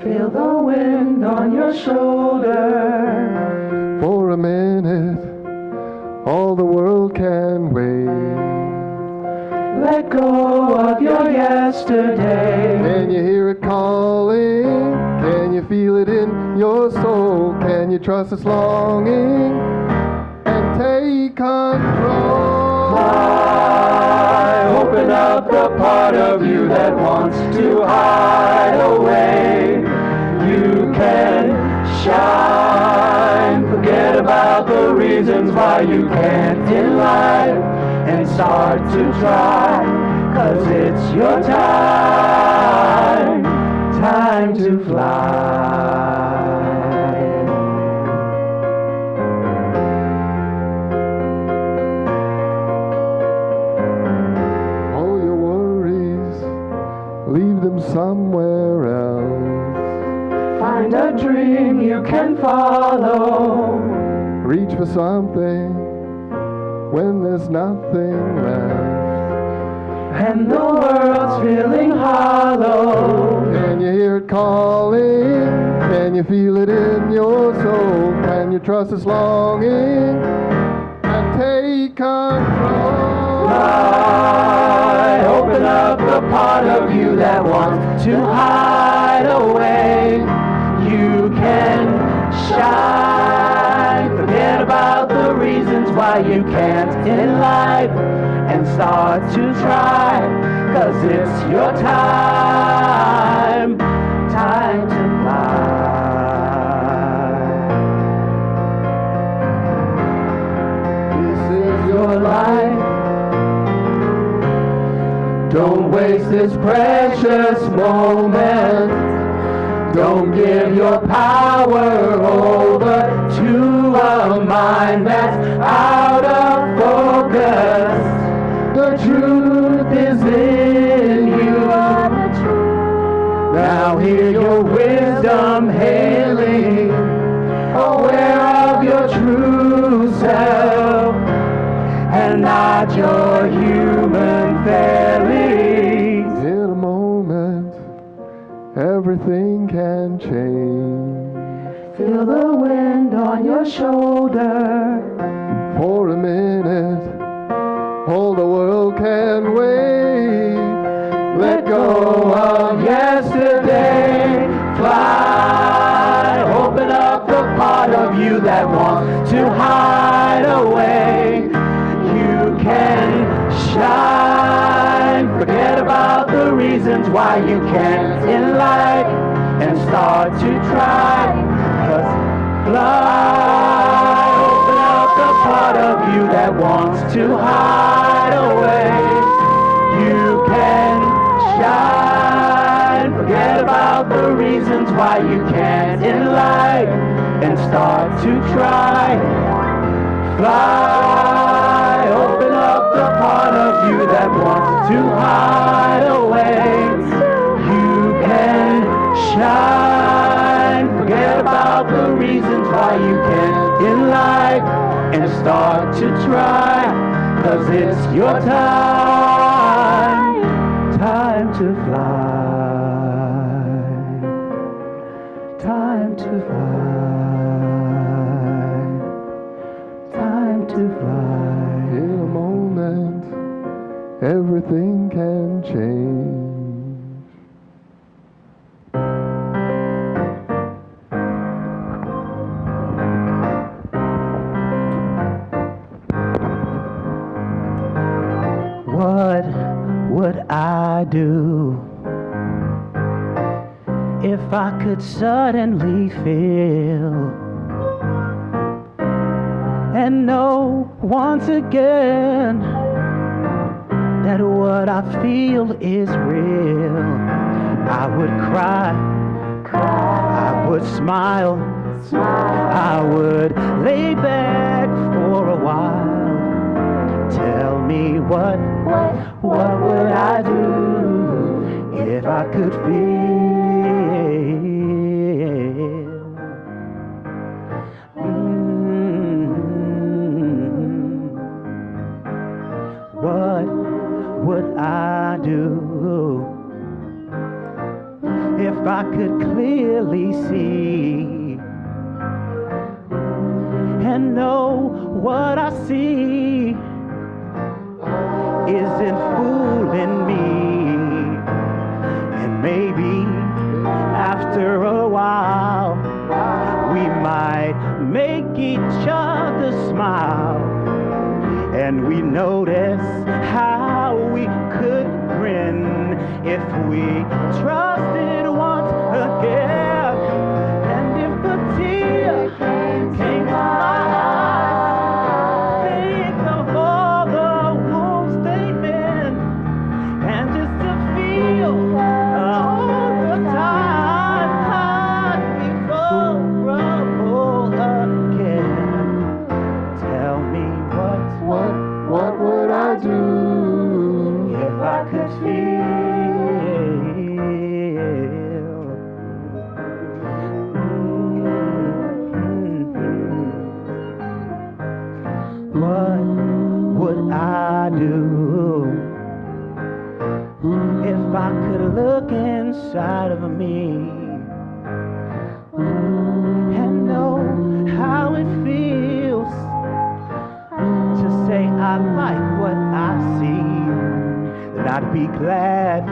Feel the wind on your shoulder. For a minute, all the world can wait. Let go of your yesterday. Can you hear it calling? Can you feel it in your soul? Can you trust its longing and take control? Fly, open up the part of you that wants to hide away. You can shine, forget about the reasons why you can't in life, and start to try, 'cause it's your time, time to fly. All your worries, leave them somewhere else. Find a dream you can follow. Reach for something when there's nothing left. And the world's feeling hollow. Can you hear it calling? Can you feel it in your soul? Can you trust its longing and take control? Fly, open up the part of you that wants to hide away. You can shine, forget about the reasons why you can't in life, and start to try, 'cause it's your time, time to fly. This is your life. Don't waste this precious moment. Don't give your power over to a mind that's out of focus. The truth is in you. Now hear your wisdom hailing, aware of your true self, and not your human failings. In a moment, everything can change. Feel the wind on your shoulder. For a minute, all the world can wait. Let go of Yesterday, fly, open up the part of you that wants to hide away. You can shine, forget about the reasons why you can't in life, and start to try, 'cause fly, open up the part of you that wants to hide away. You can shine, forget about the reasons why you can't in life, and start to try. Fly, open up the part of you that wants to hide away. You can shine, forget about the reasons why you can't in life, and start to try, 'cause it's your time, time to fly, time to fly, time to fly. In a moment, everything can change. What would I do if I could suddenly feel and know once again that what I feel is real? I would cry, I would smile, I would lay back for a while. Tell me what would I do if I could feel? What would I do if I I could clearly see and know what I see isn't fooling me. And maybe after a while we might make each other smile, and we notice how we could grin if we trusted once again. And if a tear came to my eyes, think of all the wounds they've been, and just to feel all the time I'd be vulnerable again. Tell me what would I do if I could feel? What would I do if I could look inside of me and know how it feels to say I like what I see? Then I'd be glad,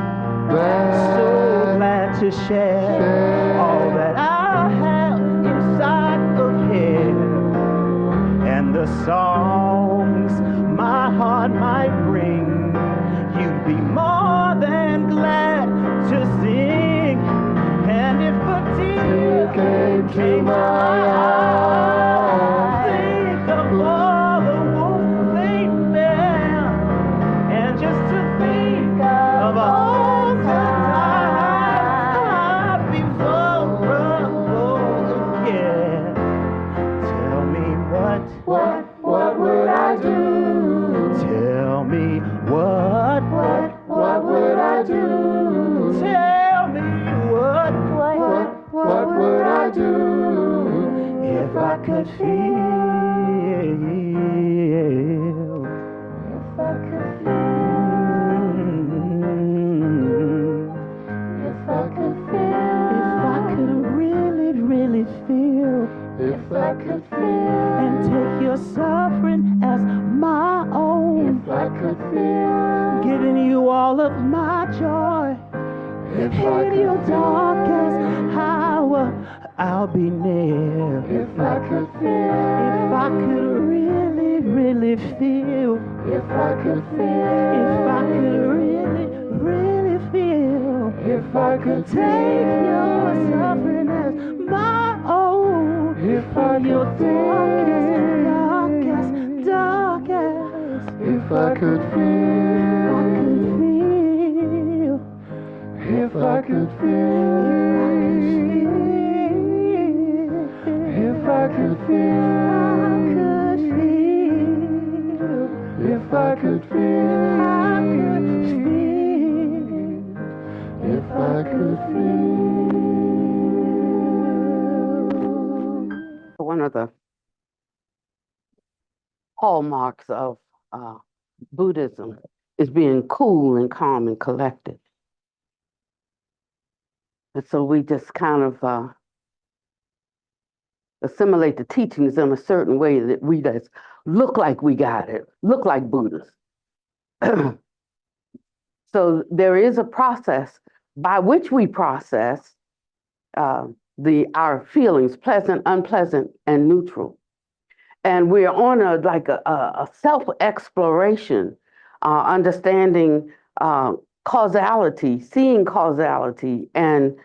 so glad to share all that I have inside of here. And the songs my heart might bring, you'd be more than glad to sing. And if a tear came to my eyes, think of all the wounds they bear, and just to think of all the times I'd be vulnerable again. Tell me what would I do? Tell me what would I do? Tell me what would I do if I could feel? If I could feel, if I could feel, If I could really, really feel if I could feel, and take your suffering as my own, if I could feel, giving you all of my joy. If I In your could darkest hour, I'll be near. If I could If I could really, really feel, if I could feel, if I could really, really feel, If I could take your suffering as my own. If I Your could darkest, darkest. If I could I feel, could feel, if I could feel, if I could feel, if I could feel, if I could feel. One of the hallmarks of Buddhism is being cool and calm and collected. And so we just kind of assimilate the teachings in a certain way that we just look like we got it, look like Buddhists. So there is a process by which we process our feelings, pleasant, unpleasant, and neutral. And we're on a self-exploration, understanding causality, seeing causality, and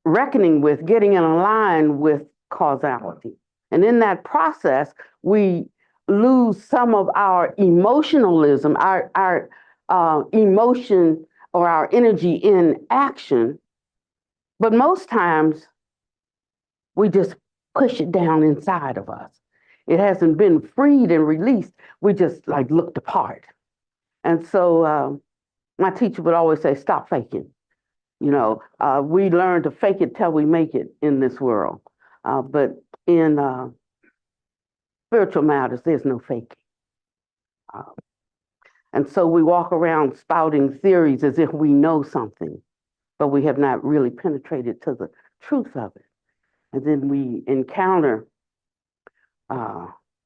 reckoning with, getting in line with causality. And in that process, we lose some of our emotionalism, our emotion or our energy in action. But most times, we just push it down inside of us. It hasn't been freed and released. We just like looked apart. And so my teacher would always say, stop faking. You know, we learn to fake it till we make it in this world. But in spiritual matters, there's no faking. And so we walk around spouting theories as if we know something. but we have not really penetrated to the truth of it. And then we encounter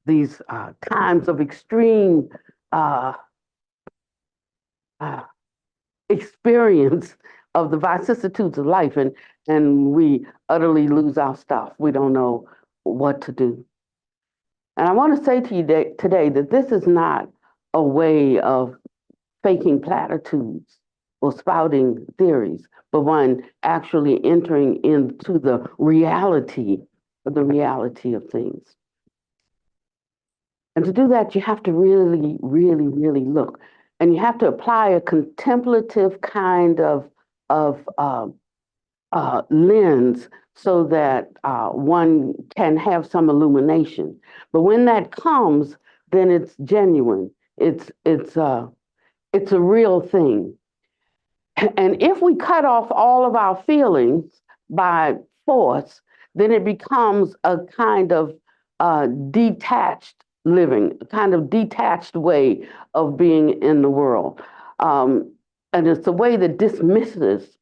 these times of extreme uh, uh, experience of the vicissitudes of life, and we utterly lose our stuff. We don't know what to do. And I want to say to you today that this is not a way of faking platitudes or spouting theories, but one actually entering into the reality of things. And to do that, you have to really, really, really look. And you have to apply a contemplative kind of lens so that one can have some illumination. But when that comes, then it's genuine. It's a real thing. And if we cut off all of our feelings by force, then it becomes a kind of detached living, a kind of detached way of being in the world. And it's a way that dismisses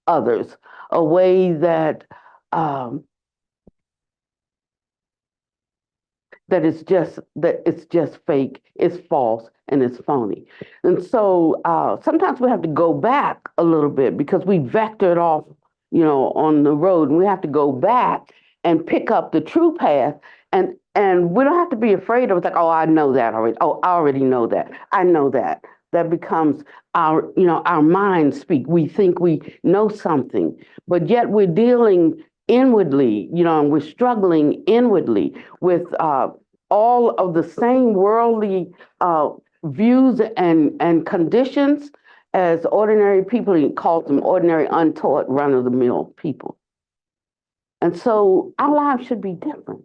others, a way that it's just fake, it's false, and it's phony. And so sometimes we have to go back a little bit because we vectored off, on the road, and we have to go back and pick up the true path. And we don't have to be afraid of it. Like, oh, I know that already. Oh, I already know that. I know that. That becomes our mind speak. We think we know something, but yet we're dealing inwardly, and we're struggling inwardly with all of the same worldly views and conditions as ordinary people. He calls them ordinary, untaught, run-of-the-mill people. And so our lives should be different.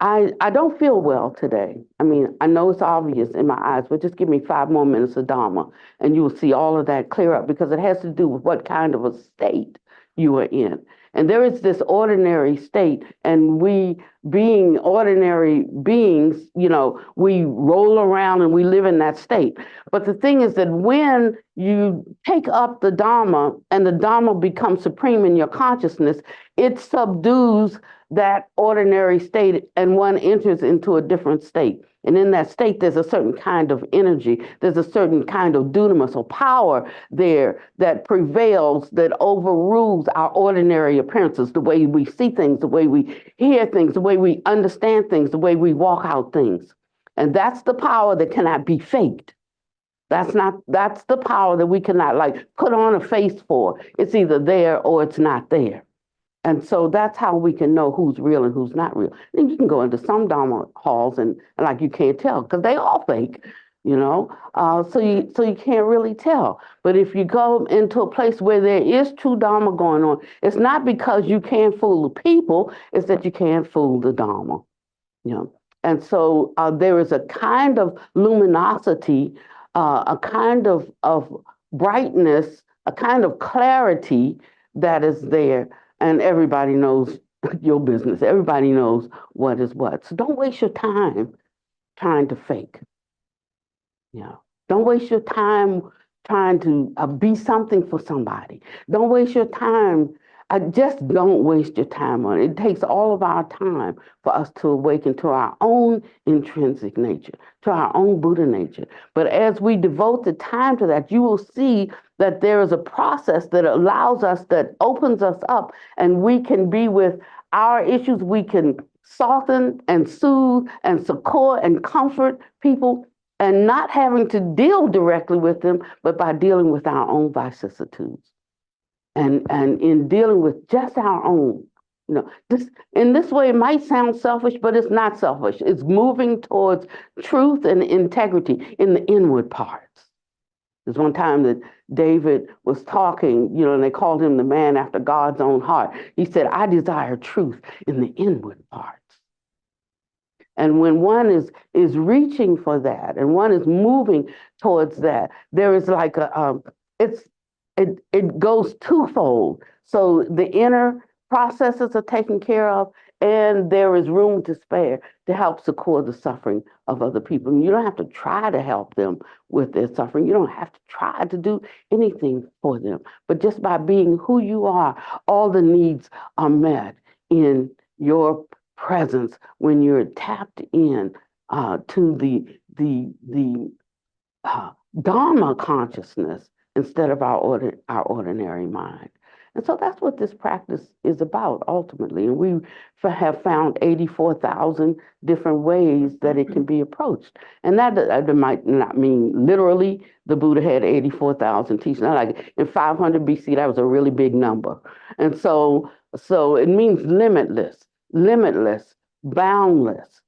I don't feel well today. I mean, I know it's obvious in my eyes, but just give me 5 more minutes of Dharma and you will see all of that clear up, because it has to do with what kind of a state you are in. And there is this ordinary state, and we, being ordinary beings, we roll around and we live in that state. But the thing is that when you take up the Dharma and the Dharma becomes supreme in your consciousness, it subdues that ordinary state and one enters into a different state. And in that state, there's a certain kind of energy. There's a certain kind of dunamis or power there that prevails, that overrules our ordinary appearances, the way we see things, the way we hear things, the way we understand things, the way we walk out things. And that's the power that cannot be faked. That's the power that we cannot put on a face for. It's either there or it's not there. And so that's how we can know who's real and who's not real. And you can go into some Dharma halls and you can't tell because they all fake, so you can't really tell. But if you go into a place where there is true Dharma going on, it's not because you can't fool the people, it's that you can't fool the Dharma, And so there is a kind of luminosity, a kind of brightness, a kind of clarity that is there. And everybody knows your business. Everybody knows what is what. So don't waste your time trying to fake. Don't waste your time trying to be something for somebody. Don't waste your time. Just don't waste your time on it. It takes all of our time for us to awaken to our own intrinsic nature, to our own Buddha nature. But as we devote the time to that, you will see that there is a process that allows us, that opens us up, and we can be with our issues. We can soften and soothe and succor and comfort people, and not having to deal directly with them, but by dealing with our own vicissitudes. And in dealing with just our own, in this way, it might sound selfish, but it's not selfish. It's moving towards truth and integrity in the inward parts. There's one time that David was talking, and they called him the man after God's own heart. He said, I desire truth in the inward parts. And when one is reaching for that, and one is moving towards that, there is it goes twofold. So the inner processes are taken care of, and there is room to spare to help succor the suffering of other people. And you don't have to try to help them with their suffering. You don't have to try to do anything for them. But just by being who you are, all the needs are met in your presence when you're tapped in to the Dharma consciousness instead of our ordinary mind. And so that's what this practice is about ultimately. And we have found 84,000 different ways that it can be approached. And that might not mean literally the Buddha had 84,000 teachings. Not like in 500 BC, that was a really big number. And so it means limitless, boundless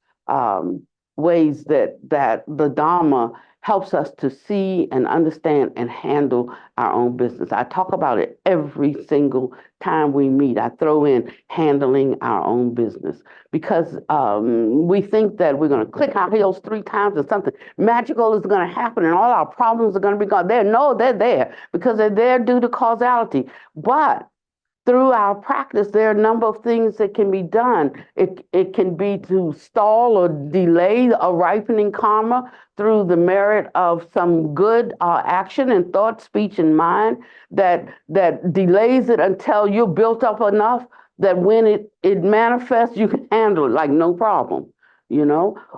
ways that the Dharma helps us to see and understand and handle our own business. I talk about it every single time we meet. I throw in handling our own business because we think that we're going to click our heels 3 times and something magical is going to happen and all our problems are going to be gone. They're there because they're there due to causality. But through our practice, there are a number of things that can be done. It can be to stall or delay a ripening karma through the merit of some good action in thought, speech, and mind that delays it until you're built up enough that when it manifests, you can handle it like no problem,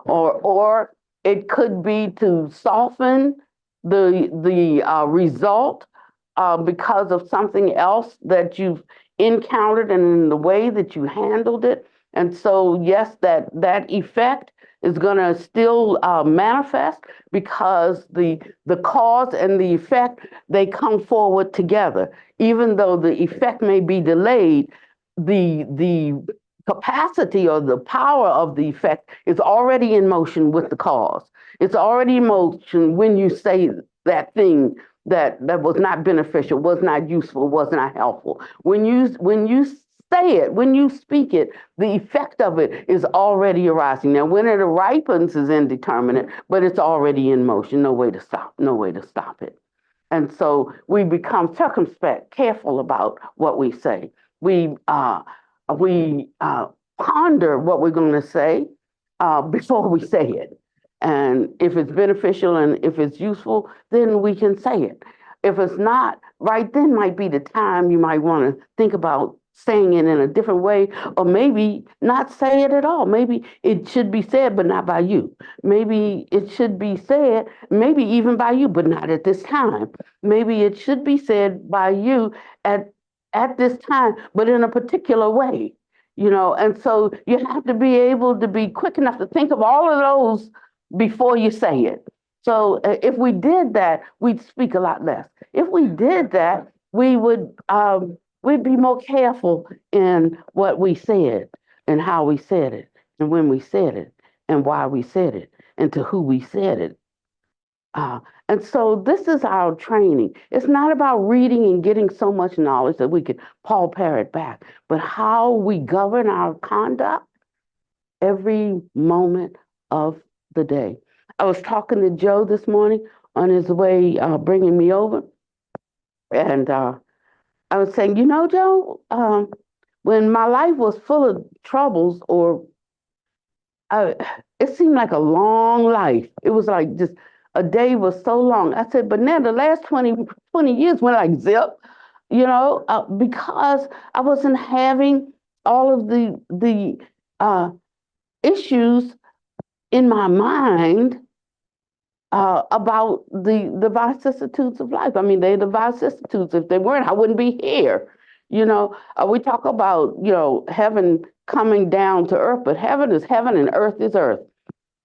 or it could be to soften the result because of something else that you've encountered and in the way that you handled it. And so, yes, that effect is going to still manifest because the cause and the effect, they come forward together. Even though the effect may be delayed, the capacity or the power of the effect is already in motion with the cause. It's already in motion when you say that thing that was not beneficial, was not useful, was not helpful. When you say it, when you speak it, the effect of it is already arising. Now, when it ripens is indeterminate, but it's already in motion. No way to stop it. And so we become circumspect, careful about what we say. We ponder what we're going to say before we say it. And if it's beneficial and if it's useful, then we can say it. If it's not, right then might be the time you might want to think about saying it in a different way, or maybe not say it at all. Maybe it should be said, but not by you. Maybe it should be said, maybe even by you, but not at this time. Maybe it should be said by you at this time, but in a particular way. And so you have to be able to be quick enough to think of all of those before you say it. So if we did that, we'd speak a lot less. If we did that, we would we'd be more careful in what we said and how we said it and when we said it and why we said it and to who we said it. And so this is our training. It's not about reading and getting so much knowledge that we can Paul Parrot back, but how we govern our conduct every moment of the day. I was talking to Joe this morning on his way bringing me over, and I was saying, Joe, when my life was full of troubles, it seemed like a long life. It was like just a day was so long. I said, but now the last 20 years went like zip, because I wasn't having all of the issues in my mind about the vicissitudes of life. I mean, they're the vicissitudes. If they weren't, I wouldn't be here. We talk about, heaven coming down to earth, but heaven is heaven and earth is earth.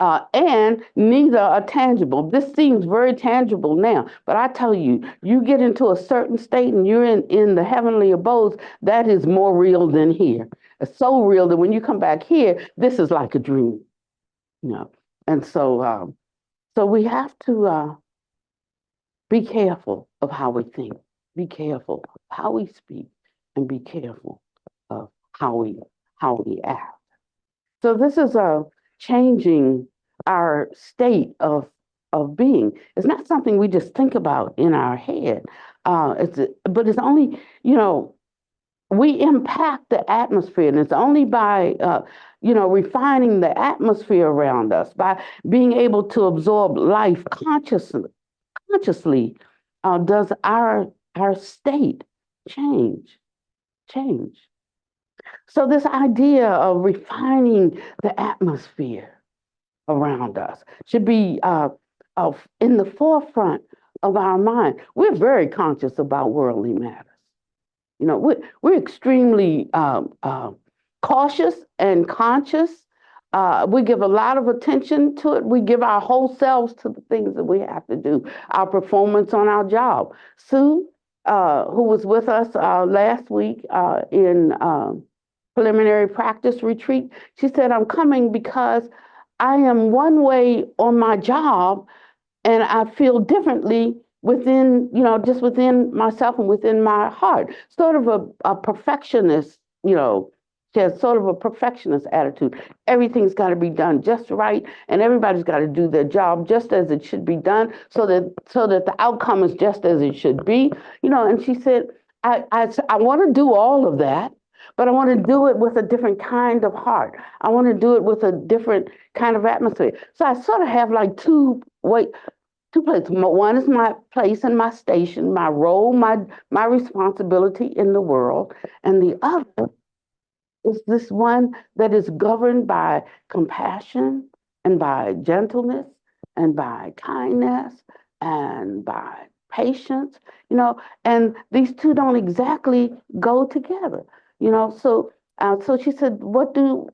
And neither are tangible. This seems very tangible now, but I tell you, you get into a certain state and you're in the heavenly abodes, that is more real than here. It's so real that when you come back here, this is like a dream. And so we have to be careful of how we think, be careful of how we speak, and be careful of how we act. So this is changing our state of being. It's not something we just think about in our head. But it's only, we impact the atmosphere, and it's only by refining the atmosphere around us, by being able to absorb life consciously, does our state change. So this idea of refining the atmosphere around us should be in the forefront of our mind. We're very conscious about worldly matters. We're extremely cautious and conscious. We give a lot of attention to it. We give our whole selves to the things that we have to do. Our performance on our job. Sue, who was with us last week in preliminary practice retreat, she said, "I'm coming because I am one way on my job, and I feel differently within, just within myself and within my heart." Sort of a perfectionist, she has sort of a perfectionist attitude. Everything's got to be done just right, and everybody's got to do their job just as it should be done, so that the outcome is just as it should be. And she said, I want to do all of that, but I want to do it with a different kind of heart. I want to do it with a different kind of atmosphere. So I sort of have like two places. One is my place and my station, my role, my responsibility in the world, and the other is this one that is governed by compassion and by gentleness and by kindness and by patience, and these two don't exactly go together, so she said, what do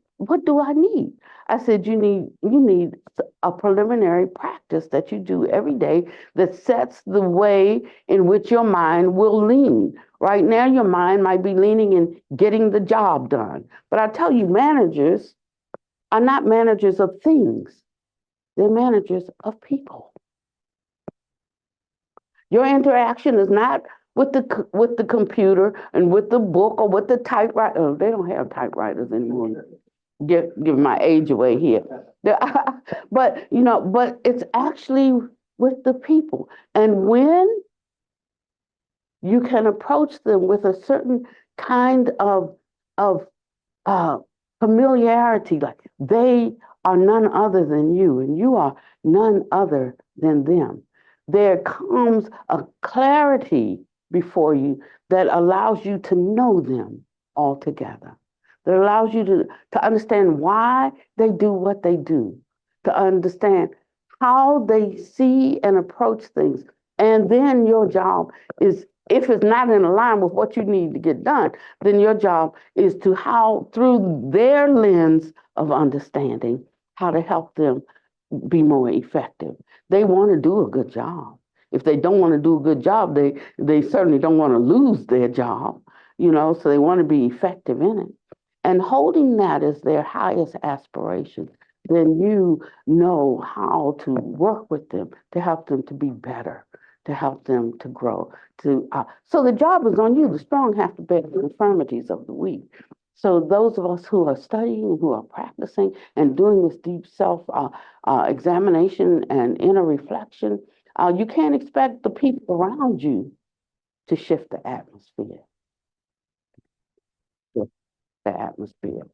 I need? I said, you need a preliminary practice that you do every day that sets the way in which your mind will lean. Right now, your mind might be leaning in getting the job done. But I tell you, managers are not managers of things. They're managers of people. Your interaction is not with the computer and with the book or with the typewriter. Oh, they don't have typewriters anymore. Give my age away here. But it's actually with the people. And when you can approach them with a certain kind of uh, familiarity, like they are none other than you, and you are none other than them. There comes a clarity before you that allows you to know them altogether, that allows you to understand why they do what they do, to understand how they see and approach things. And then your job is, if it's not in line with what you need to get done, then your job is to how, through their lens of understanding, how to help them be more effective. They want to do a good job. If they don't want to do a good job, they certainly don't want to lose their job, so they want to be effective in it. And holding that as their highest aspiration, then you know how to work with them to help them to be better, to help them to grow. So the job is on you. The strong have to bear the infirmities of the weak. So those of us who are studying, who are practicing and doing this deep self examination and inner reflection, you can't expect the people around you to shift the atmosphere. Shift the atmosphere.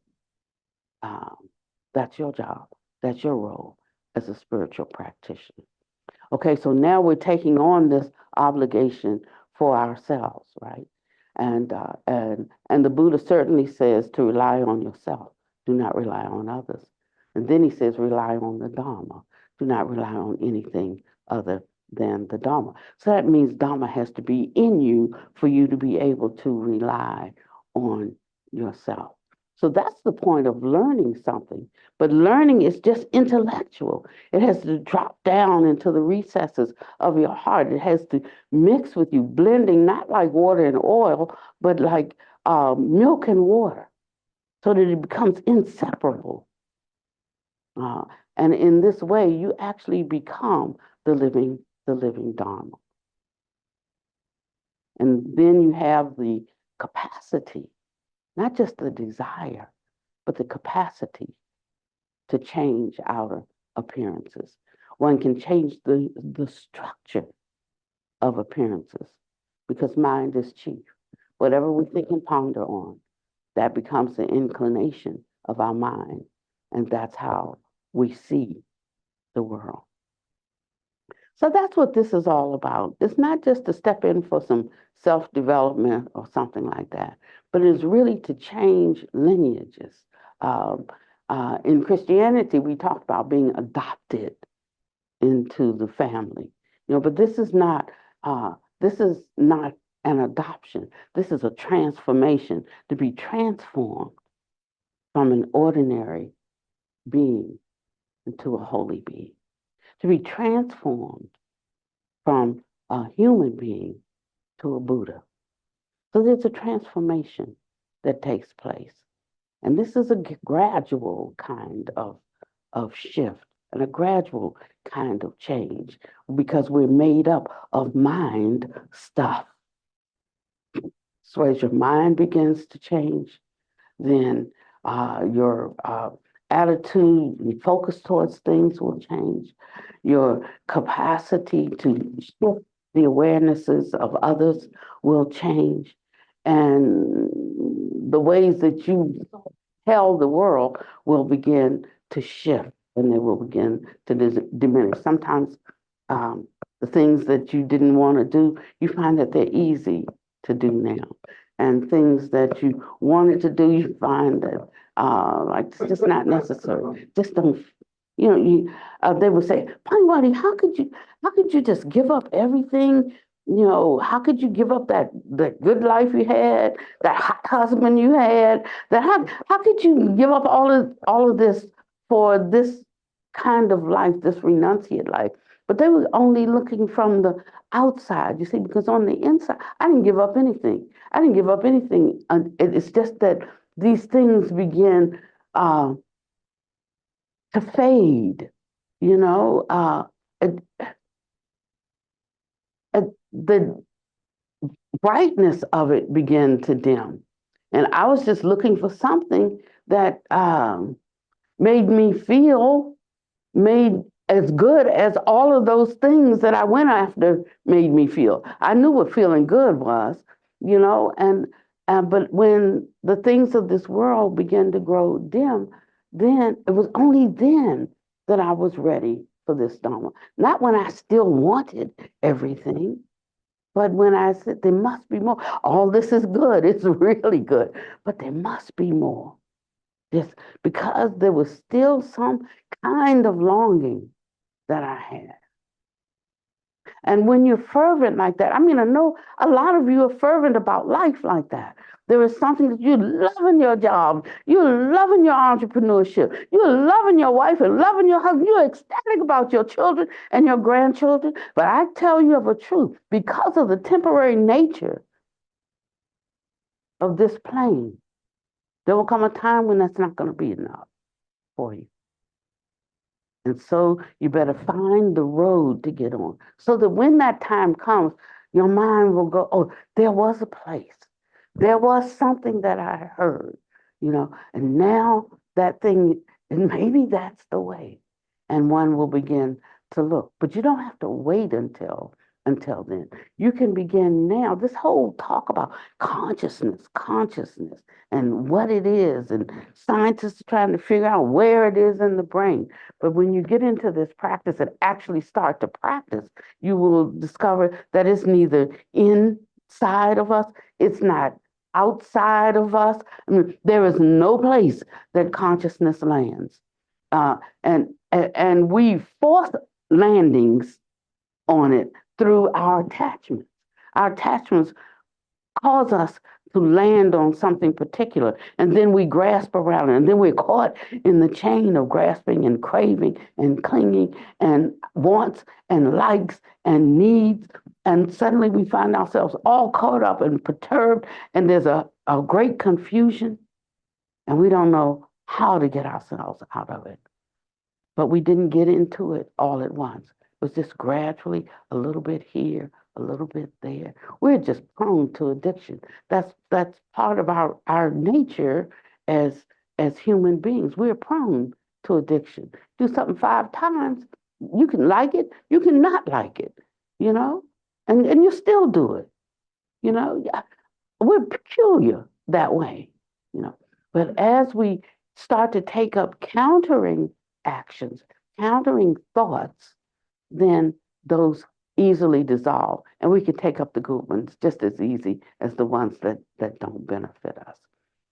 That's your job. That's your role as a spiritual practitioner. Okay, so now we're taking on this obligation for ourselves, right? And the Buddha certainly says to rely on yourself. Do not rely on others. And then he says rely on the Dharma. Do not rely on anything other than the Dharma. So that means Dharma has to be in you for you to be able to rely on yourself. So that's the point of learning something. But learning is just intellectual. It has to drop down into the recesses of your heart. It has to mix with you, blending not like water and oil, but like milk and water, so that it becomes inseparable. And in this way, you actually become the living Dharma. And then you have the capacity, not just the desire, but the capacity to change outer appearances. One can change the structure of appearances because mind is chief. Whatever we think and ponder on, that becomes the inclination of our mind. And that's how we see the world. So that's what this is all about. It's not just to step in for some self-development or something like that, but it's really to change lineages. Um, in Christianity, we talk about being adopted into the family, but this is not an adoption. This is a transformation, to be transformed from an ordinary being into a holy being, to be transformed from a human being to a Buddha. So there's a transformation that takes place. And this is a gradual kind of shift and a gradual kind of change, because we're made up of mind stuff. So as your mind begins to change, then your attitude and focus towards things will change. Your capacity to shift the awarenesses of others will change. And the ways that you tell the world will begin to shift, and they will begin to diminish. Sometimes the things that you didn't want to do, you find that they're easy to do now. And things that you wanted to do, you find that like it's just not necessary. Just don't, they would say, Pannavati, how could you just give up everything? How could you give up that good life you had, that hot husband you had? How could you give up all of this for this kind of life, this renunciate life? But they were only looking from the outside, you see, because on the inside, I didn't give up anything. I didn't give up anything. It's just that these things begin to fade, the brightness of it began to dim. And I was just looking for something that made me feel made as good as all of those things that I went after made me feel. I knew what feeling good was, and but when the things of this world began to grow dim, then it was only then that I was ready for this Dharma. Not when I still wanted everything, but when I said there must be more. All this is good, it's really good, but there must be more. Just because there was still some kind of longing that I had. And when you're fervent like that, I know a lot of you are fervent about life like that. There is something that you love in your job, you're loving your entrepreneurship, you're loving your wife and loving your husband, you're ecstatic about your children and your grandchildren. But I tell you of a truth, because of the temporary nature of this plane, there will come a time when that's not going to be enough for you. And so you better find the road to get on, so that when that time comes, your mind will go, oh, there was a place. There was something that I heard, and now that thing, and maybe that's the way. And one will begin to look. But you don't have to wait until then. You can begin now. This whole talk about consciousness, and what it is, and scientists are trying to figure out where it is in the brain. But when you get into this practice and actually start to practice, you will discover that it's neither inside of us, it's not outside of us. There is no place that consciousness lands. And we force landings on it through our attachments. Our attachments cause us to land on something particular, and then we grasp around it, and then we're caught in the chain of grasping and craving and clinging and wants and likes and needs, and suddenly we find ourselves all caught up and perturbed, and there's a great confusion, and we don't know how to get ourselves out of it. But we didn't get into it all at once. It was just gradually, a little bit here, a little bit there. We're just prone to addiction. That's part of our nature as human beings. We're prone to addiction. Do something 5 times, you can like it, you can not like it, and you still do it. we're peculiar that way, you know. But as we start to take up countering actions, countering thoughts, then those easily dissolve. And we can take up the good ones just as easy as the ones that don't benefit us.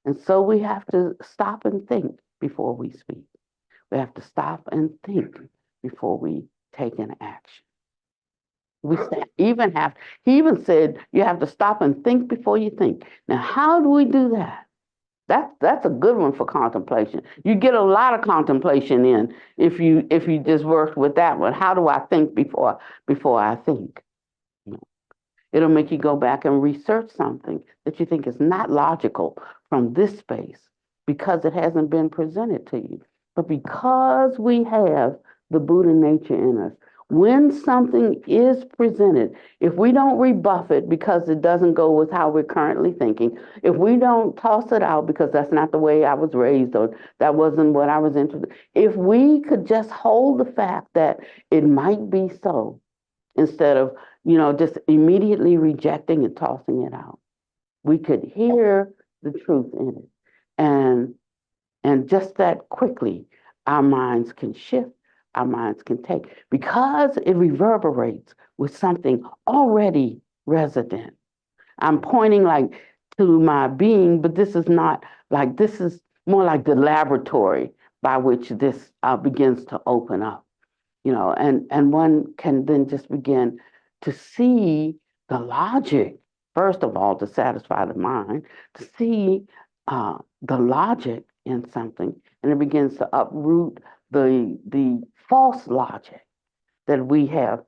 And so we have to stop and think before we speak. We have to stop and think before we take an action. He even said you have to stop and think before you think. Now, how do we do that? That's a good one for contemplation. You get a lot of contemplation in if you just work with that one. How do I think before I think? It'll make you go back and research something that you think is not logical from this space because it hasn't been presented to you. But because we have the Buddha nature in us, when something is presented, if we don't rebuff it because it doesn't go with how we're currently thinking, if we don't toss it out because that's not the way I was raised or that wasn't what I was interested in, if we could just hold the fact that it might be so instead of, just immediately rejecting and tossing it out, we could hear the truth in it. And just that quickly, our minds can shift. Our minds can take, because it reverberates with something already resident. I'm pointing like to my being, but this is not like, this is more like the laboratory by which this begins to open up, and one can then just begin to see the logic, first of all, to satisfy the mind, to see the logic in something, and it begins to uproot the false logic that we have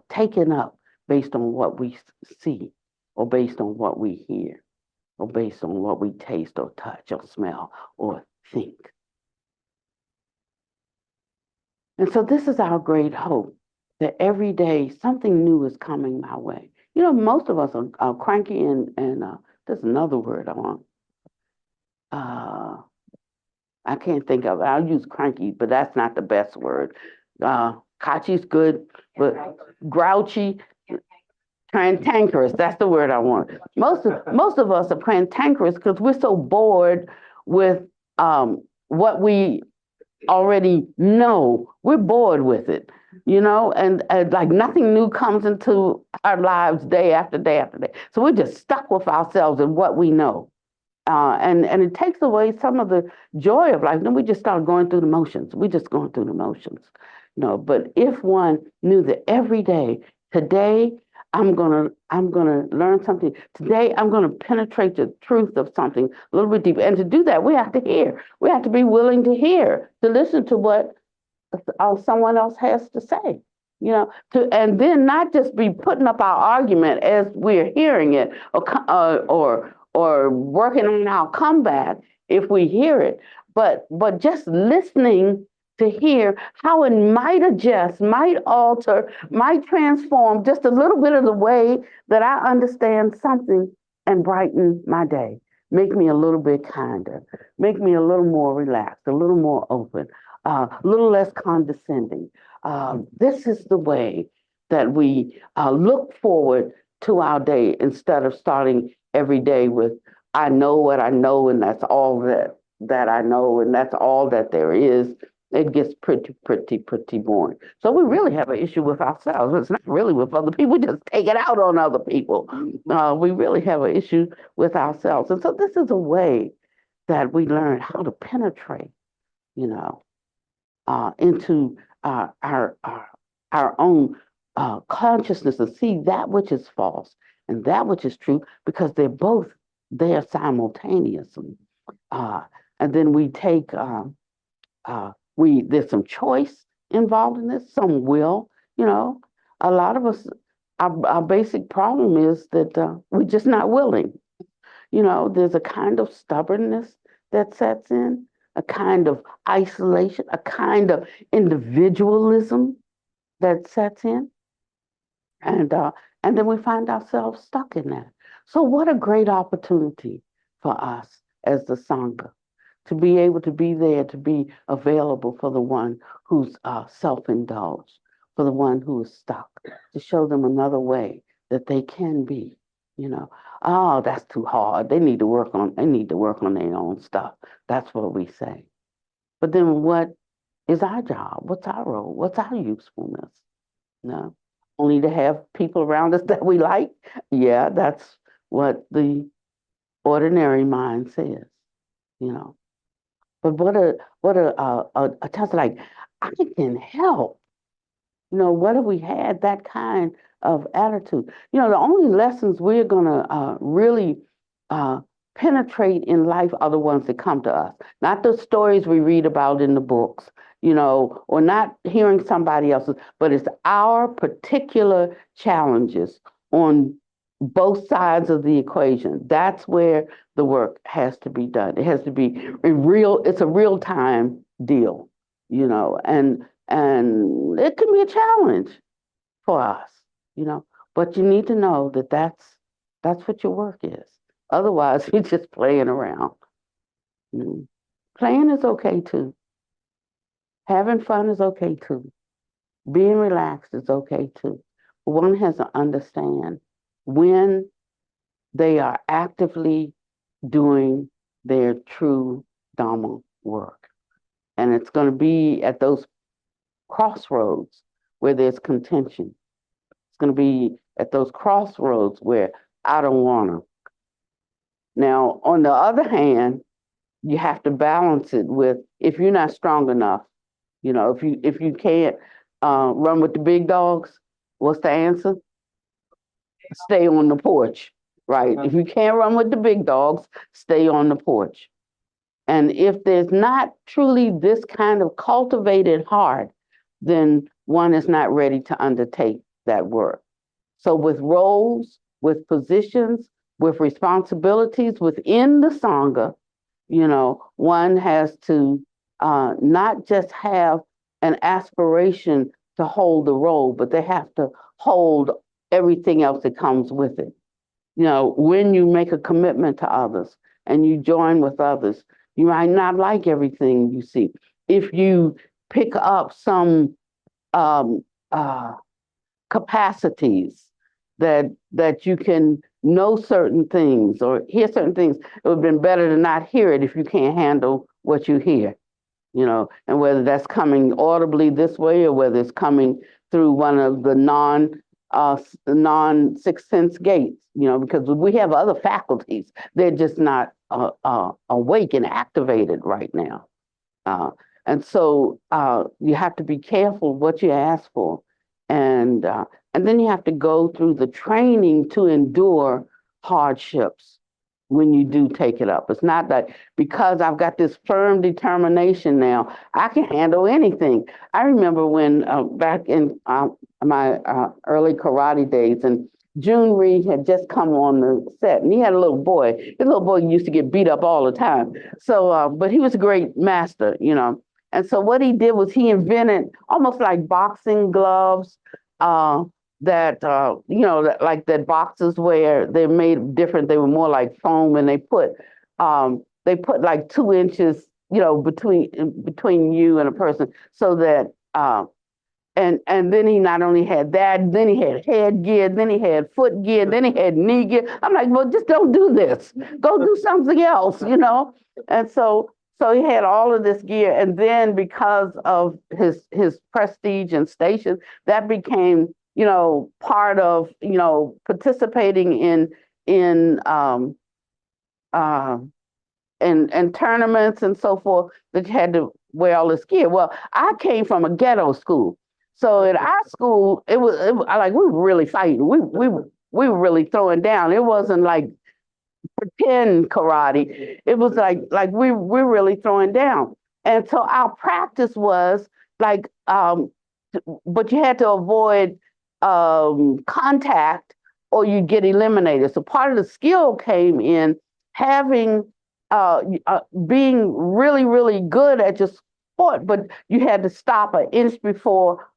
taken up based on what we see, or based on what we hear, or based on what we taste or touch or smell or think. And so this is our great hope, that every day something new is coming my way. Most of us are cranky and there's another word I want. I can't think of it. I'll use cranky, but that's not the best word. Kachi's good, but grouchy, cantankerous. That's the word I want. Most of us are cantankerous because we're so bored with what we already know. We're bored with it, and like nothing new comes into our lives day after day after day. So we're just stuck with ourselves and what we know. And it takes away some of the joy of life. Then we just start going through the motions. We're just going through the motions. But if one knew that every day, today I'm gonna learn something. Today I'm gonna penetrate the truth of something a little bit deeper. And to do that, we have to hear. We have to be willing to hear, to listen to what someone else has to say. And then not just be putting up our argument as we're hearing it, or working on our comeback if we hear it, but just listening to hear how it might adjust, might alter, might transform just a little bit of the way that I understand something and brighten my day. Make me a little bit kinder, make me a little more relaxed, a little more open, a little less condescending. This is the way that we look forward to our day instead of starting every day with, I know what I know, and that's all that I know, and that's all that there is. It gets pretty boring. So we really have an issue with ourselves. It's not really with other people. We just take it out on other people. We really have an issue with ourselves. And so this is a way that we learn how to penetrate, into our own consciousness, and see that which is false and that which is true, because they're both there simultaneously. And then we take, there's some choice involved in this, some will. A lot of us, our basic problem is that we're just not willing. There's a kind of stubbornness that sets in, a kind of isolation, a kind of individualism that sets in. And then we find ourselves stuck in that. So what a great opportunity for us as the Sangha to be able to be there, to be available for the one who's self-indulged, for the one who is stuck, to show them another way that they can be. oh, that's too hard. They need to work on their own stuff. That's what we say. But then what is our job? What's our role? What's our usefulness? No. Only to have people around us that we like? Yeah, that's what the ordinary mind says, you know. But what a test like, I can help. You know, what if we had that kind of attitude? You know, the only lessons we're gonna really penetrate in life are the ones that come to us, not the stories we read about in the books, you know, or not hearing somebody else's, but it's our particular challenges on both sides of the equation. That's where the work has to be done. It has to be it's a real time deal, you know, and it can be a challenge for us, you know, but you need to know that that's what your work is. Otherwise, you're just playing around. Playing is okay too. Having fun is okay too. Being relaxed is okay too. One has to understand when they are actively doing their true Dharma work. And it's going to be at those crossroads where there's contention. It's going to be at those crossroads where I don't want to. Now, on the other hand, you have to balance it with, if you're not strong enough, you know, if you can't run with the big dogs, what's the answer? Stay on the porch, right? If you can't run with the big dogs, stay on the porch. And if there's not truly this kind of cultivated heart, then one is not ready to undertake that work. So with roles, with positions, with responsibilities within the Sangha, you know, one has to not just have an aspiration to hold the role, but they have to hold everything else that comes with it. You know, when you make a commitment to others and you join with others, you might not like everything you see. If you pick up some capacities that you can know certain things or hear certain things, it would have been better to not hear it if you can't handle what you hear, you know, and whether that's coming audibly this way or whether it's coming through one of the non sixth sense gates, you know, because we have other faculties. They're just not awake and activated right now. And so you have to be careful what you ask for. And then you have to go through the training to endure hardships when you do take it up. It's not that because I've got this firm determination now, I can handle anything. I remember when back in my early karate days, and June Reed had just come on the set, and he had a little boy. His little boy used to get beat up all the time. So, but he was a great master, you know. And so what he did was he invented almost like boxing gloves that, you know, like that boxes where they're made different. They were more like foam, and they put like 2 inches, you know, between you and a person, so that and then he not only had that, then he had headgear, then he had foot gear, then he had knee gear. I'm like, well, just don't do this. Go do something else, you know. And so he had all of this gear, and then because of his prestige and station, that became, you know, part of, you know, participating in tournaments and so forth, that you had to wear all this gear. Well, I came from a ghetto school, so at our school, it was like we were really fighting. We were really throwing down. It wasn't like pretend karate. It was like we're really throwing down. And so our practice was like, but you had to avoid contact or you'd get eliminated. So part of the skill came in having being really, really good at your sport, but you had to stop an inch before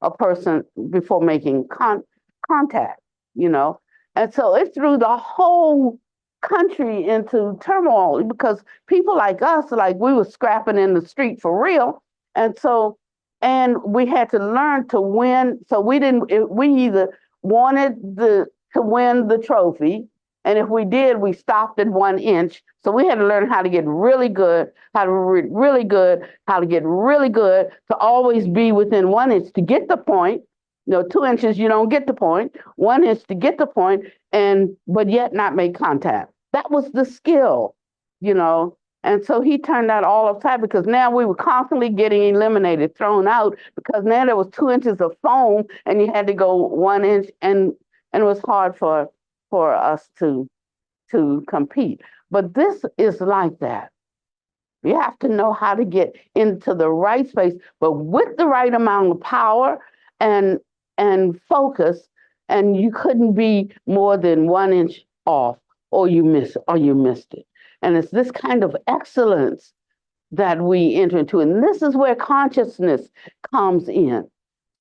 before making contact, you know. And so it threw the whole country into turmoil because people like us, like we were scrapping in the street for real. And we had to learn to win. So we either wanted to win the trophy, And if we did, we stopped at 1 inch. So we had to learn how to get really good, how to read really good, how to get really good, to always be within 1 inch to get the point. 2 inches, you don't get the point. 1 inch to get the point, but yet not make contact. That was the skill, And so he turned that all upside, because now we were constantly getting eliminated, thrown out, because now there was 2 inches of foam and you had to go 1 inch, and it was hard for us to compete. But this is like that. You have to know how to get into the right space, but with the right amount of power and focus, and you couldn't be more than 1 inch off, or you missed it. And it's this kind of excellence that we enter into. And this is where consciousness comes in.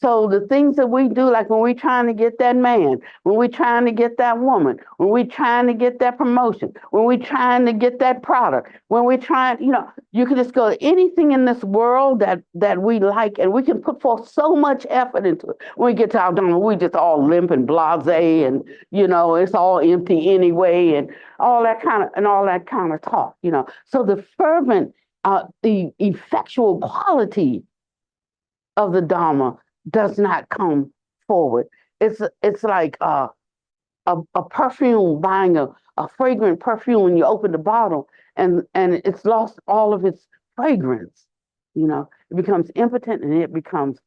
So the things that we do, like when we're trying to get that man, when we're trying to get that woman, when we're trying to get that promotion, when we're trying to get that product, when we're trying, you can just go to anything in this world that we like, and we can put forth so much effort into it. When we get to our Dharma, we just all limp and blasé, and it's all empty anyway, and all that kind of talk, So the fervent, the effectual quality of the Dharma does not come forward. It's like a perfume, buying a fragrant perfume, when you open the bottle and it's lost all of its fragrance. It becomes impotent and it becomes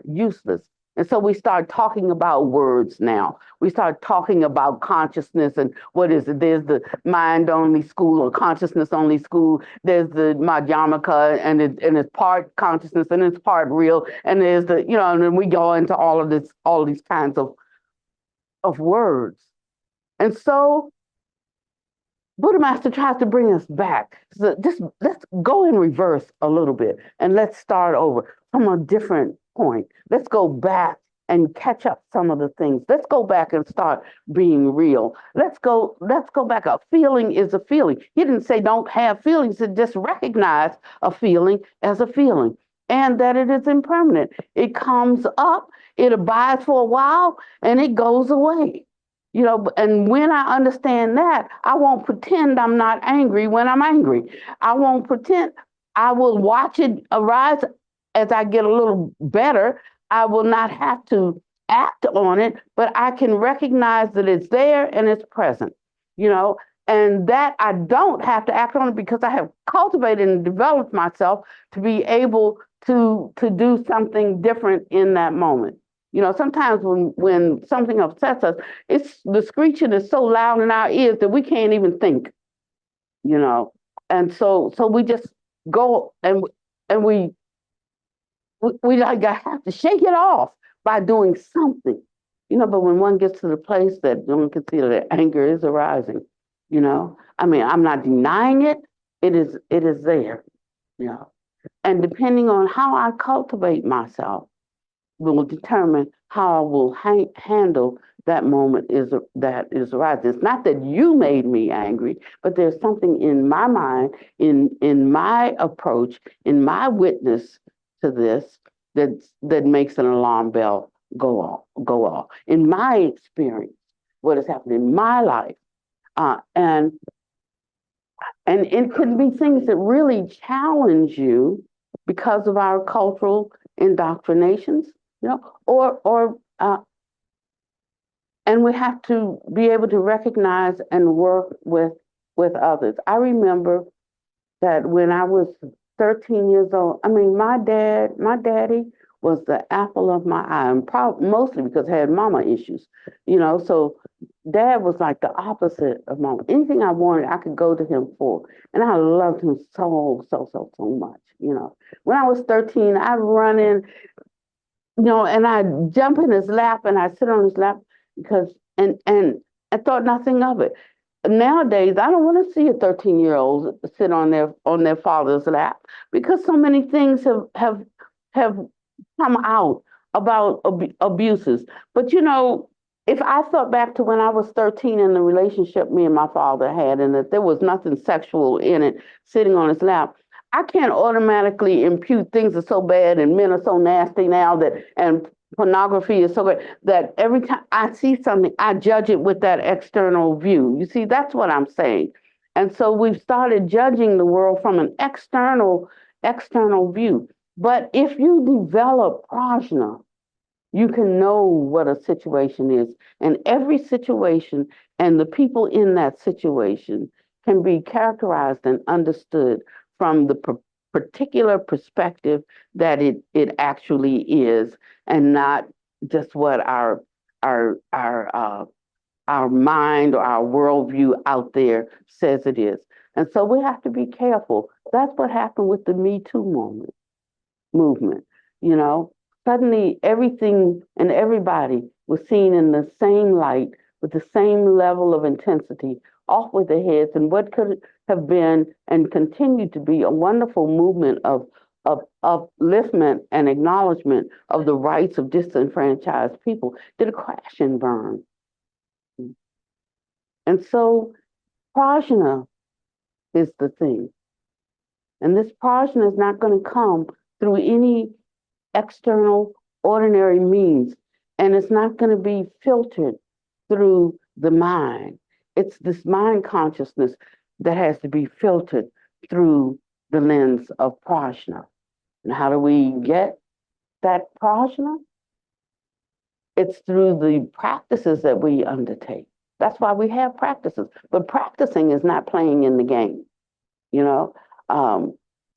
useless. And so we start talking about words now. We start talking about consciousness and what is it? There's the mind-only school or consciousness-only school. There's the Madhyamaka, and it's part consciousness and it's part real. And there's the, and then we go into all these kinds of words. And so Buddha Master tries to bring us back. So let's go in reverse a little bit, and let's start over from a different point. Let's go back and catch up some of the things. Let's go back and start being real. Let's go back. A feeling is a feeling. He didn't say don't have feelings. He just recognize a feeling as a feeling, and that it is impermanent. It comes up, it abides for a while, and it goes away. And when I understand that, I won't pretend I'm not angry when I'm angry. I won't pretend. I will watch it arise. As I get a little better, I will not have to act on it, but I can recognize that it's there and it's present, and that I don't have to act on it, because I have cultivated and developed myself to be able to do something different in that moment. Sometimes when something upsets us, the screeching is so loud in our ears that we can't even think, and so we just go and we like have to shake it off by doing something, but when one gets to the place that one can see that anger is arising, I'm not denying it. It is there, and depending on how I cultivate myself will determine how I will handle that moment that is arising. It's not that you made me angry, but there's something in my mind, in my approach, in my witness to this that makes an alarm bell go off. In my experience, what has happened in my life, and it can be things that really challenge you because of our cultural indoctrinations, and we have to be able to recognize and work with others. I remember that when I was 13 years old, my daddy was the apple of my eye, and mostly because I had mama issues, so dad was like the opposite of mama. Anything I wanted, I could go to him for, and I loved him so much, When I was 13, I'd run in, and I'd jump in his lap and I'd sit on his lap and I thought nothing of it. Nowadays, I don't want to see a 13-year-old sit on their father's lap, because so many things have come out about abuses. But if I thought back to when I was 13 and the relationship me and my father had, and that there was nothing sexual in it, sitting on his lap, I can't automatically impute things are so bad and men are so nasty now and Pornography is so great that every time I see something, I judge it with that external view. You see, that's what I'm saying. And so we've started judging the world from an external view. But if you develop prajna, you can know what a situation is. And every situation and the people in that situation can be characterized and understood from the particular perspective that it actually is, and not just what our mind or our worldview out there says it is. And so we have to be careful. That's what happened with the Me Too movement. You know, suddenly everything and everybody was seen in the same light with the same level of intensity, off with their heads, and what could have been and continue to be a wonderful movement of upliftment and acknowledgement of the rights of disenfranchised people did a crash and burn. And so prajna is the thing. And this prajna is not going to come through any external, ordinary means. And it's not going to be filtered through the mind. It's this mind consciousness that has to be filtered through the lens of prajna. And how do we get that prajna? It's through the practices that we undertake. That's why we have practices. But practicing is not playing in the game. You know,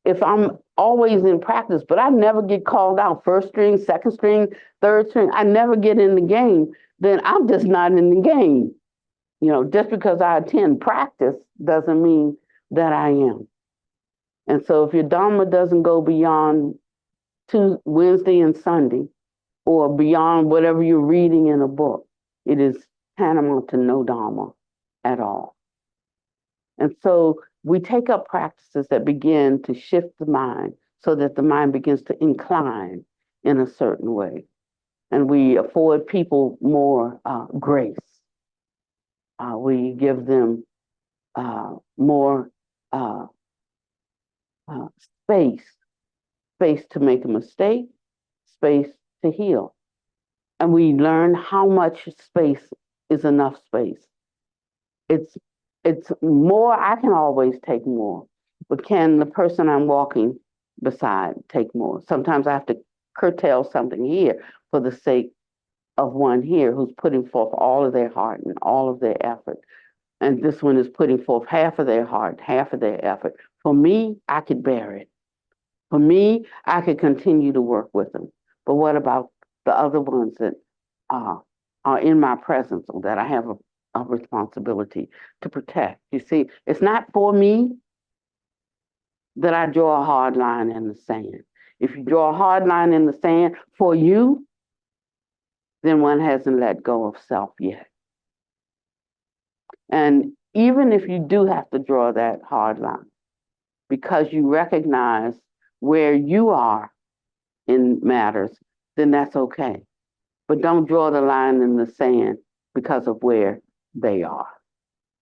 if I'm always in practice, but I never get called out first string, second string, third string, I never get in the game, then I'm just not in the game. You know, just because I attend practice doesn't mean that I am. And so if your Dharma doesn't go beyond Wednesday and Sunday, or beyond whatever you're reading in a book, it is tantamount to no Dharma at all. And so we take up practices that begin to shift the mind so that the mind begins to incline in a certain way. And we afford people more grace. We give them more space to make a mistake, space to heal. And we learn how much space is enough space. It's more, I can always take more, but can the person I'm walking beside take more? Sometimes I have to curtail something here for the sake of one here who's putting forth all of their heart and all of their effort. And this one is putting forth half of their heart, half of their effort. For me, I could bear it. For me, I could continue to work with them. But what about the other ones that are in my presence, or that I have a responsibility to protect? You see, it's not for me that I draw a hard line in the sand. If you draw a hard line in the sand for you, then one hasn't let go of self yet. And even if you do have to draw that hard line, because you recognize where you are in matters, then that's okay. But don't draw the line in the sand because of where they are.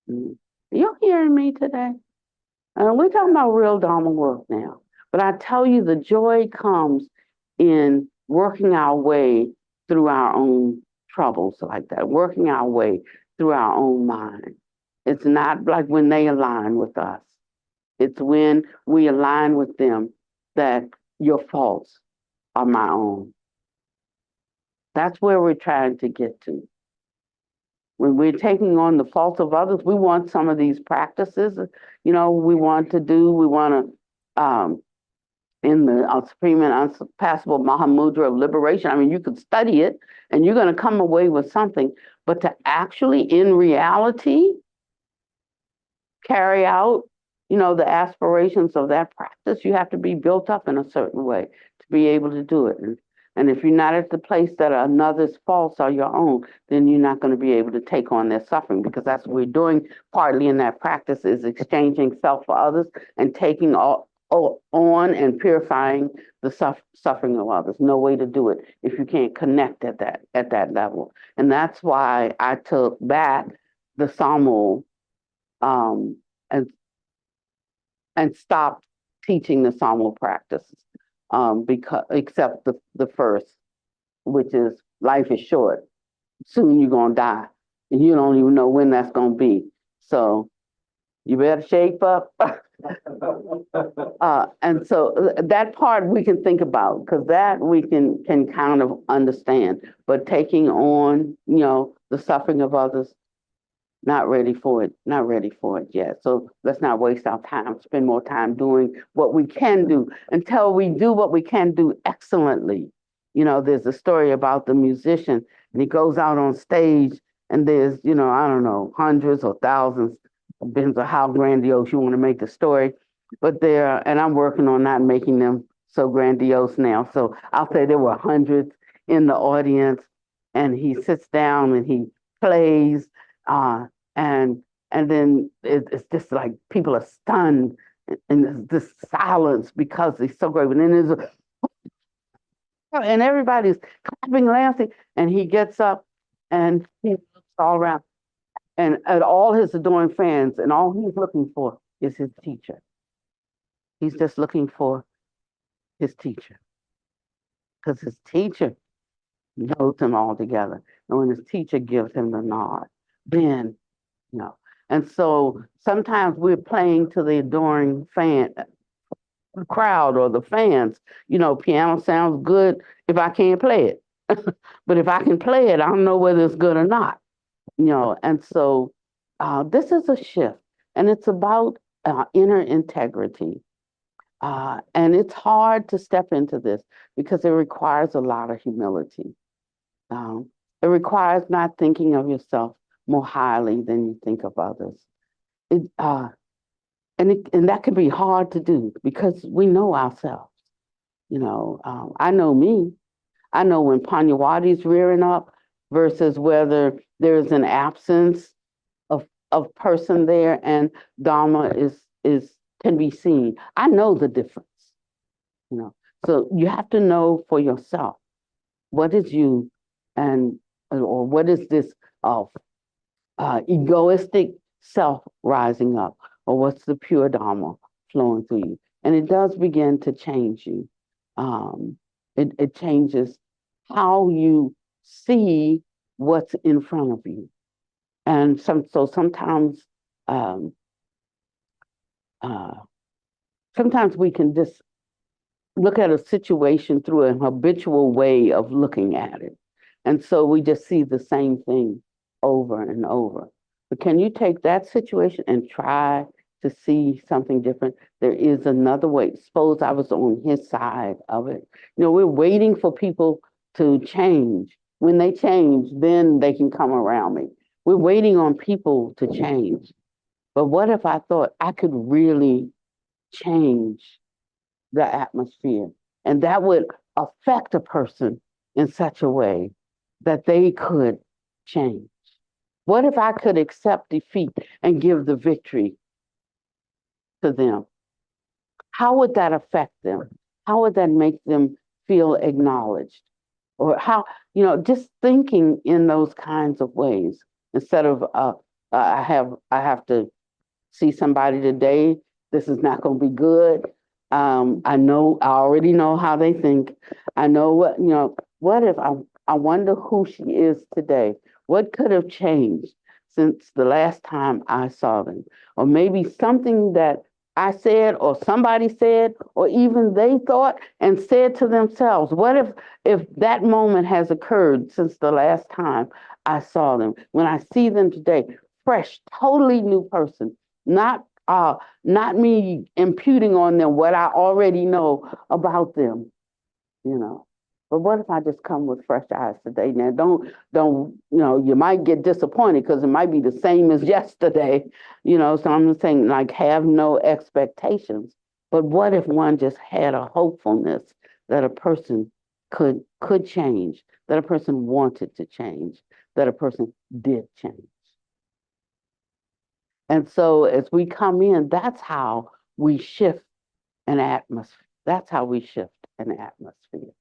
You're hearing me today? We're talking about real Dharma work now. But I tell you, the joy comes in working our way through our own troubles like that, working our way through our own mind. It's not like when they align with us. It's when we align with them that your faults are my own. That's where we're trying to get to. When we're taking on the faults of others, we want some of these practices, we want to, in the Supreme and Unsurpassable Mahamudra of Liberation, I mean, you could study it and you're going to come away with something, but to actually, in reality, carry out, the aspirations of that practice, you have to be built up in a certain way to be able to do it. And if you're not at the place that another's faults are your own, then you're not going to be able to take on their suffering, because that's what we're doing partly in that practice, is exchanging self for others and taking on and purifying the suffering of others. No way to do it if you can't connect at that level. And that's why I took back the Samul and stopped teaching the Samul practices, because except the first which is life is short. Soon you're gonna die, and you don't even know when that's gonna be. So you better shape up. And so that part we can think about, because that we can kind of understand. But taking on, the suffering of others, not ready for it, not ready for it yet. So let's not waste our time. Spend more time doing what we can do until we do what we can do excellently. There's a story about the musician, and he goes out on stage, and there's, I don't know, hundreds or thousands, depends on how grandiose you want to make the story. But and I'm working on not making them so grandiose now. So I'll say there were hundreds in the audience, and he sits down and he plays, and then it's just like people are stunned, and there's this silence because he's so great. And then and everybody's clapping, laughing, and he gets up and he looks all around and at all his adoring fans, and all he's looking for is his teacher. He's just looking for his teacher, because his teacher knows him all together. And when his teacher gives him the nod, then, And so sometimes we're playing to the adoring crowd or the fans. Piano sounds good if I can't play it. But if I can play it, I don't know whether it's good or not. And so this is a shift, and it's about inner integrity. And it's hard to step into this because it requires a lot of humility. It requires not thinking of yourself more highly than you think of others. And that can be hard to do because we know ourselves. I know me. I know when Pannavati's rearing up versus whether there's an absence of person there and Dharma can be seen. I know the difference. So you have to know for yourself what is you, or what is this egoistic self rising up, or what's the pure Dharma flowing through you. And it does begin to change you. It changes how you see what's in front of you. And sometimes we can just look at a situation through an habitual way of looking at it. And so we just see the same thing over and over. But can you take that situation and try to see something different? There is another way. Suppose I was on his side of it. We're waiting for people to change. When they change, then they can come around me. We're waiting on people to change. But what if I thought I could really change the atmosphere? And that would affect a person in such a way that they could change. What if I could accept defeat and give the victory to them? How would that affect them? How would that make them feel acknowledged? Or how, just thinking in those kinds of ways instead of I have to see somebody today. This is not going to be good. I already know how they think. I know what if I wonder who she is today? What could have changed since the last time I saw them? Or maybe something that I said or somebody said or even they thought and said to themselves. What if that moment has occurred since the last time I saw them? When I see them today, fresh, totally new person, not me imputing on them what I already know about them, But what if I just come with fresh eyes today? Now, don't you might get disappointed because it might be the same as yesterday, So I'm just saying, like, have no expectations. But what if one just had a hopefulness that a person could change, that a person wanted to change, that a person did change? And so as we come in, that's how we shift an atmosphere. That's how we shift an atmosphere.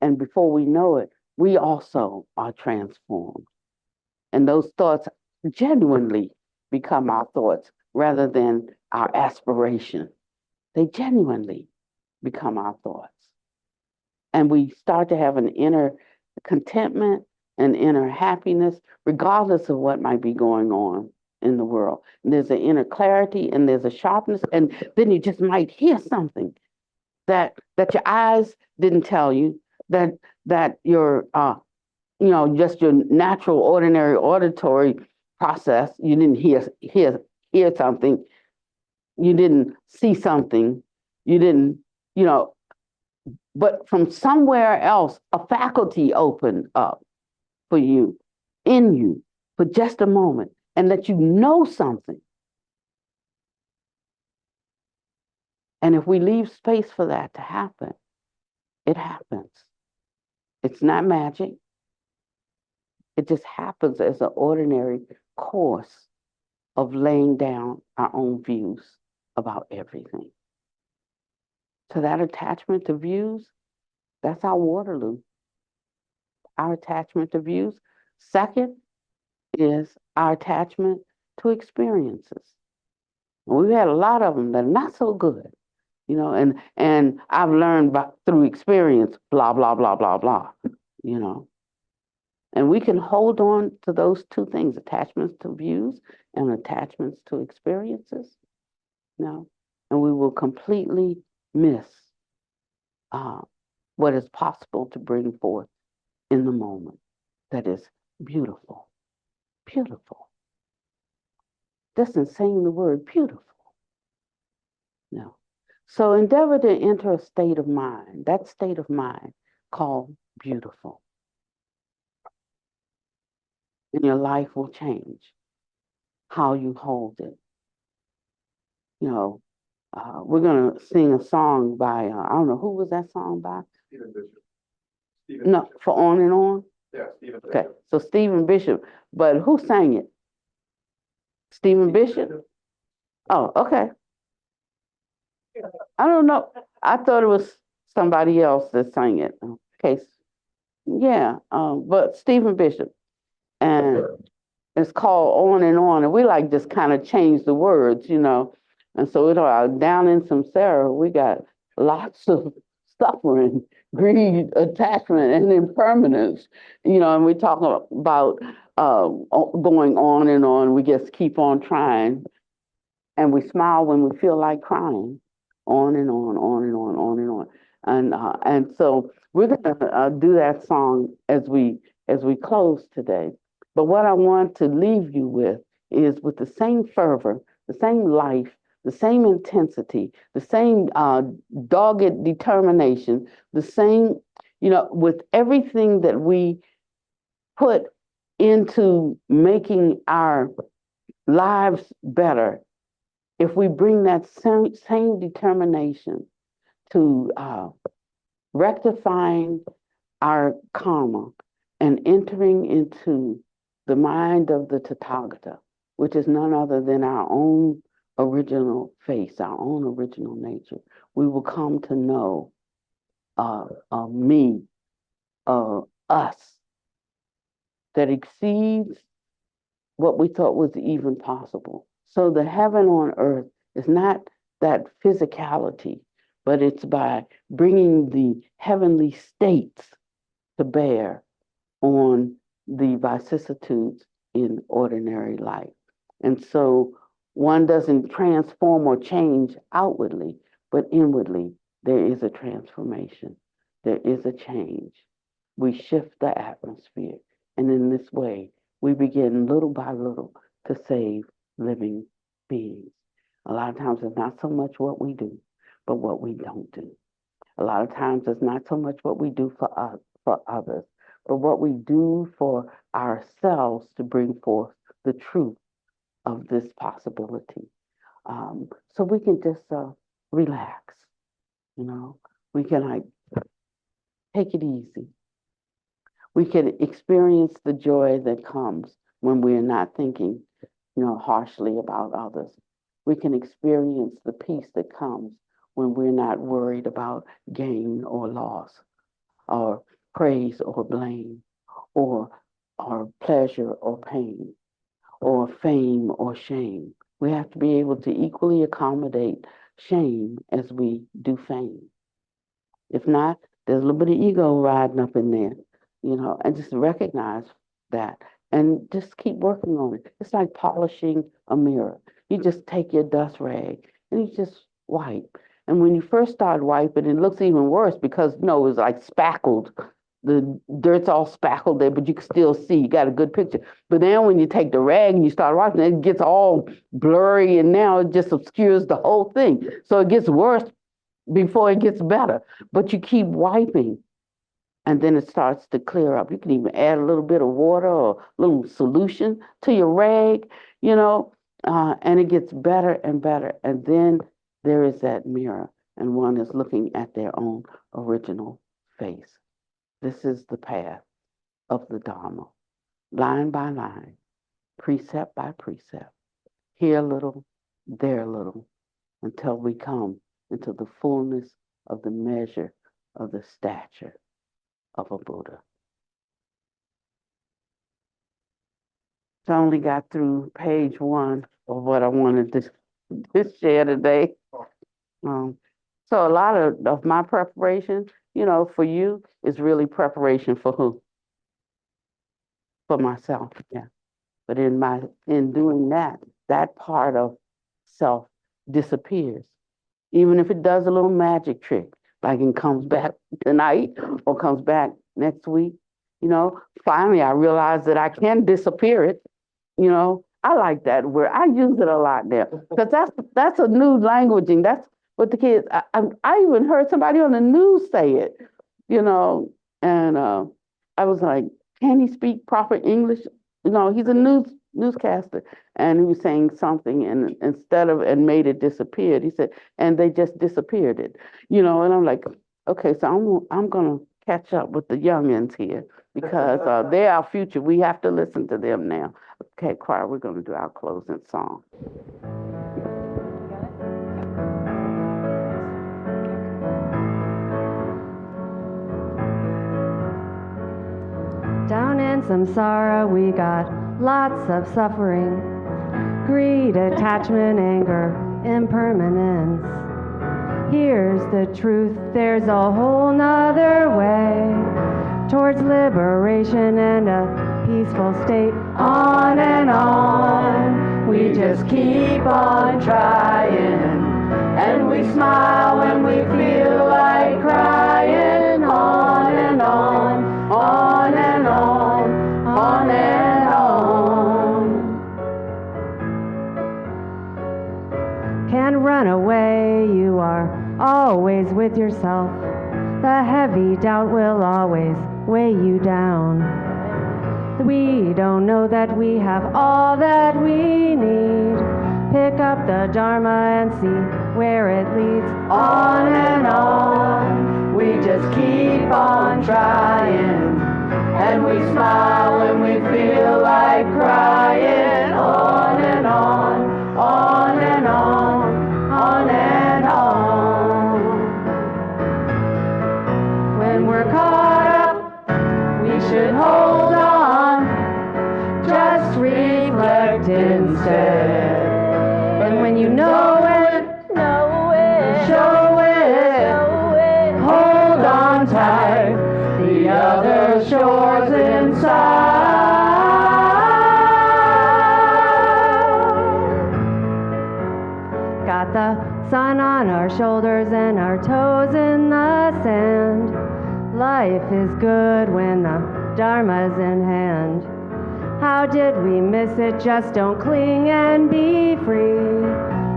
And before we know it, we also are transformed. And those thoughts genuinely become our thoughts rather than our aspiration. They genuinely become our thoughts. and we start to have an inner contentment and inner happiness, regardless of what might be going on in the world. And there's an inner clarity and there's a sharpness, and then you just might hear something that your eyes didn't tell you, that your just your natural, ordinary auditory process, you didn't hear something, you didn't see something, you didn't, but from somewhere else, a faculty opened up for you, in you, for just a moment, and that you know something. And if we leave space for that to happen, it happens. It's not magic. It just happens as an ordinary course of laying down our own views about everything. So that attachment to views, that's our Waterloo. Our attachment to views. Second is our attachment to experiences. And we've had a lot of them that are not so good, and I've learned through experience, blah, blah, blah, blah, blah, And we can hold on to those two things, attachments to views and attachments to experiences, and we will completely miss what is possible to bring forth in the moment that is beautiful, beautiful. Just in saying the word beautiful. So endeavor to enter a state of mind, that state of mind called beautiful. And your life will change how you hold it. We're going to sing a song by, I don't know, who was that song by? Stephen Bishop. No, for On and On? Yeah, Stephen Bishop. Okay, so Stephen Bishop. But who sang it? Stephen Bishop? Oh, okay. I don't know. I thought it was somebody else that sang it. Okay. Yeah, but Stephen Bishop. And it's called On and On. And we like just kind of change the words, And so down in Samsara, we got lots of suffering, greed, attachment, and impermanence, and we talk about going on and on. We just keep on trying. And we smile when we feel like crying. On and on, on and on, on and on. And so we're gonna do that song as we close today. But what I want to leave you with is with the same fervor, the same life, the same intensity, the same dogged determination, the same, with everything that we put into making our lives better. If we bring that same determination to rectifying our karma and entering into the mind of the Tathagata, which is none other than our own original face, our own original nature, we will come to know me, us, that exceeds what we thought was even possible. So the heaven on earth is not that physicality, but it's by bringing the heavenly states to bear on the vicissitudes in ordinary life. And so one doesn't transform or change outwardly, but inwardly there is a transformation. There is a change. We shift the atmosphere. And in this way, we begin little by little to save living beings. A lot of times it's not so much what we do, but what we don't do. A lot of times it's not so much what we do for us, for others, but what we do for ourselves to bring forth the truth of this possibility. So we can just relax, we can take it easy. We can experience the joy that comes when we're not thinking, harshly about others. We can experience the peace that comes when we're not worried about gain or loss, or praise or blame, or pleasure or pain, or fame or shame. We have to be able to equally accommodate shame as we do fame. If not, There's a little bit of ego riding up in there, and just recognize that and just keep working on it. It's like polishing a mirror. You just take your dust rag and you just wipe. And when you first start wiping, it looks even worse because, it's like spackled. The dirt's all spackled there, but you can still see. You got a good picture. But then when you take the rag and you start wiping, it gets all blurry, and now it just obscures the whole thing. So it gets worse before it gets better. But you keep wiping, and then it starts to clear up. You can even add a little bit of water or a little solution to your rag, and it gets better and better. And then there is that mirror, and one is looking at their own original face. This is the path of the Dharma, line by line, precept by precept, here a little, there a little, until we come into the fullness of the measure of the stature of a Buddha. So I only got through page 1 of what I wanted to share today. So a lot of my preparation, for you is really preparation for who? For myself, yeah. But in doing that part of self disappears. Even if it does a little magic trick, like it comes back tonight or comes back next week, finally I realized that I can disappear it. I like that word. I use it a lot now because that's a new languaging. That's what the kids. I even heard somebody on the news say it, and I was like, can he speak proper English? He's a newscaster, and he was saying something, and and made it disappear. He said, and they just disappeared it, and I'm like, okay, so I'm gonna catch up with the youngins here because they're our future. We have to listen to them now. Okay, choir, we're gonna do our closing song. Down in samsara we got lots of suffering, greed, attachment, anger, impermanence. Here's the truth, there's a whole nother way towards liberation and a peaceful state. On and on, we just keep on trying, and we smile when we feel like crying. On and on, on and on, on and on. Can't run away, you are always with yourself. The heavy doubt will always weigh you down. We don't know that we have all that we need. Pick up the Dharma and see where it leads. On and on, we just keep on trying, and we smile when we feel like crying. On and on, on and on, on and on. When we're caught up, we should hold on, just reflect instead. And when you know it, show it, hold on tight, the other shores inside. Got the sun on our shoulders and our toes in the sand. Life is good when the Dharma's in hand. How did we miss it? Just don't cling and be free.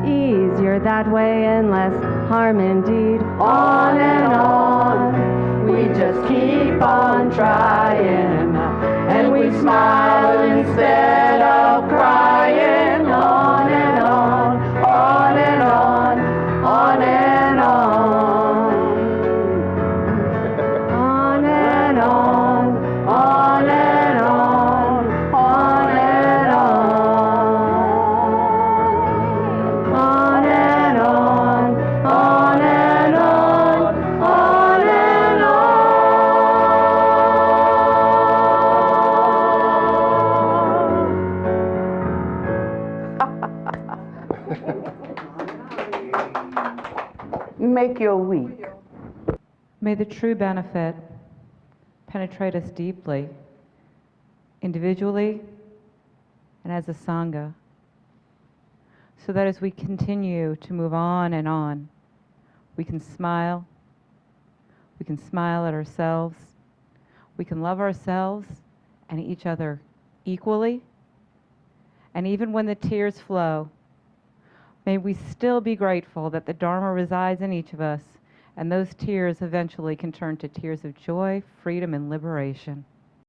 Easier that way and less harm indeed. On and on, we just keep on trying, and we smile instead of crying. On and on, on and on, on and on. On and on, on and on, on and on. On and on, on and on, on and Make your week May the true benefit penetrate us deeply, individually and as a Sangha, so that as we continue to move on, we can smile at ourselves, we can love ourselves and each other equally, and even when the tears flow, may we still be grateful that the Dharma resides in each of us, and those tears eventually can turn to tears of joy, freedom, and liberation.